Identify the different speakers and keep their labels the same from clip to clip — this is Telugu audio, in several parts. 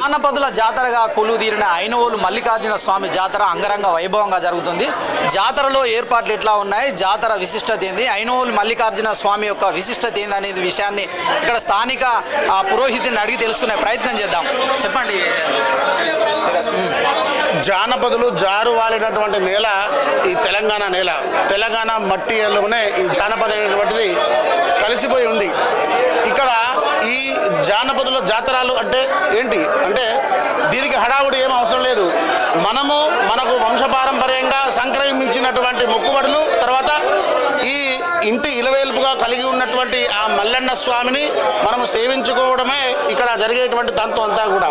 Speaker 1: జానపదుల జాతరగా కొలువుదీరిన ఐనవోలు మల్లికార్జున స్వామి జాతర అంగరంగ వైభవంగా జరుగుతుంది. జాతరలో ఏర్పాట్లు ఎట్లా ఉన్నాయి, జాతర విశిష్టత ఏంది, ఐనవోలు మల్లికార్జున స్వామి యొక్క విశిష్టత ఏంది అనేది విషయాన్ని ఇక్కడ స్థానిక పురోహితుని అడిగి తెలుసుకునే ప్రయత్నం చేద్దాం. చెప్పండి.
Speaker 2: జానపదులు జారు వాలినటువంటి నేల ఈ తెలంగాణ నేల. తెలంగాణ మట్టిలోనే ఈ జానపద అనేటువంటిది కలిసిపోయి ఉంది. ఇక్కడ ఈ జానపదుల జాతరలు అంటే ఏంటి అంటే దీనికి హడావుడి ఏం అవసరం లేదు. మనకు వంశపారంపర్యంగా సంక్రమించినటువంటి మొక్కుబడులు, తర్వాత ఈ ఇంటి ఇలవేల్పుగా కలిగి ఉన్నటువంటి ఆ మల్లన్న స్వామిని మనము సేవించుకోవడమే ఇక్కడ జరిగేటువంటి తంతు అంతా కూడా.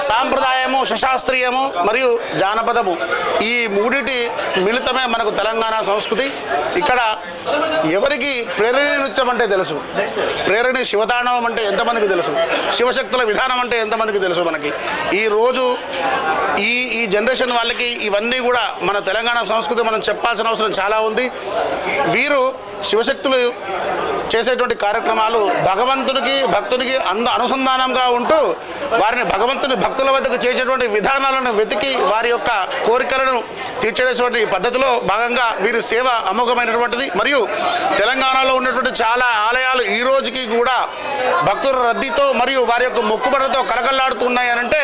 Speaker 2: సాంప్రదాయము, శశాస్త్రీయము మరియు జానపదము ఈ మూడిటి మిళితమే మనకు తెలంగాణ సంస్కృతి. ఇక్కడ ఎవరికి ప్రేరణి నృత్యం అంటే తెలుసు, ప్రేరణి శివతాండవం అంటే ఎంతమందికి తెలుసు, శివశక్తుల విధానం అంటే ఎంతమందికి తెలుసు. మనకి ఈరోజు ఈ జనరేషన్ వాళ్ళకి ఇవన్నీ కూడా మన తెలంగాణ సంస్కృతి మనం చెప్పాల్సిన అవసరం చాలా ఉంది. వీరు శివశక్తులు చేసేటువంటి కార్యక్రమాలు భగవంతునికి భక్తునికి అనుసంధానంగా ఉంటూ వారిని భగవంతుని భక్తుల వద్దకు చేసేటువంటి విధానాలను వెతికి వారి యొక్క కోరికలను తీర్చేటువంటి పద్ధతిలో భాగంగా వీరి సేవ అమోఘమైనటువంటిది. మరియు తెలంగాణలో ఉన్నటువంటి చాలా ఆలయాలు ఈ రోజుకి కూడా భక్తుల రద్దీతో మరియు వారి యొక్క మొక్కుబడులతో కలకల్లాడుతున్నాయి అనంటే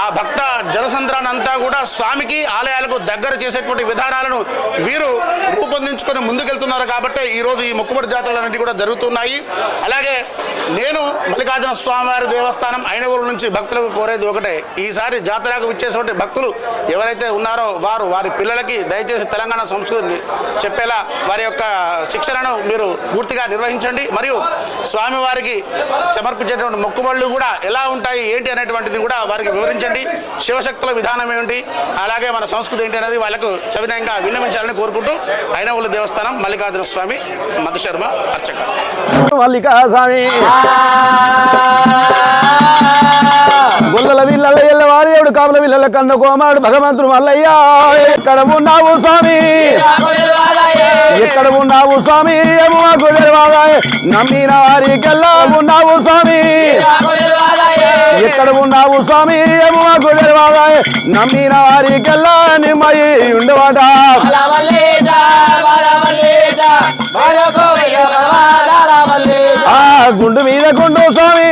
Speaker 2: ఆ భక్త జనసంద్రాన్ని అంతా కూడా స్వామికి ఆలయాలకు దగ్గర చేసేటువంటి విధానాలను వీరు రూపొందించుకొని ముందుకెళ్తున్నారు. కాబట్టి ఈరోజు ఈ మొక్కుబడి జాతరలన్నింటి కూడా జరుగుతున్నాయి. అలాగే నేను మల్లికార్జున స్వామివారి దేవస్థానం ఐనవోలు నుంచి భక్తులకు కోరేది ఒకటే, ఈసారి జాతరకు విచ్చేటువంటి భక్తులు ఎవరైతే ఉన్నారో వారి పిల్లలకి దయచేసి తెలంగాణ సంస్కృతిని చెప్పేలా వారి యొక్క శిక్షణను మీరు పూర్తిగా నిర్వహించండి. మరియు స్వామివారికి సమర్పించేటువంటి మొక్కుబళ్ళు కూడా ఎలా ఉంటాయి ఏంటి అనేటువంటిది కూడా వారికి వివరించండి. శివశక్తుల విధానం ఏమిటి, అలాగే మన సంస్కృతి ఏంటి అనేది వాళ్ళకు సవినయంగా విన్నవించాలని కోరుకుంటూ ఐనవోలు దేవస్థానం మల్లికార్జున స్వామి మధుశర్మ అర్చక.
Speaker 3: మల్లికా స్వామి గొల్లల విల్లల ఎల్లవారేడు కాపుల విల్లల కన్న కోమాడు భగవంతుడు మల్లయ్య. ఎక్కడ ఉన్నావు స్వామి, ఎక్కడ ఉన్నావు స్వామి, మాకు తెలివాదాయ నమ్మిన వారికెల్లా ఉన్నావు స్వామి. ఎక్కడ ఉన్నావు స్వామి, మాకు తెలివాదాయ నమ్మిన వారికెల్లా నిమ్మయి ఉండవాట. గుండు మీద గుండు స్వామి,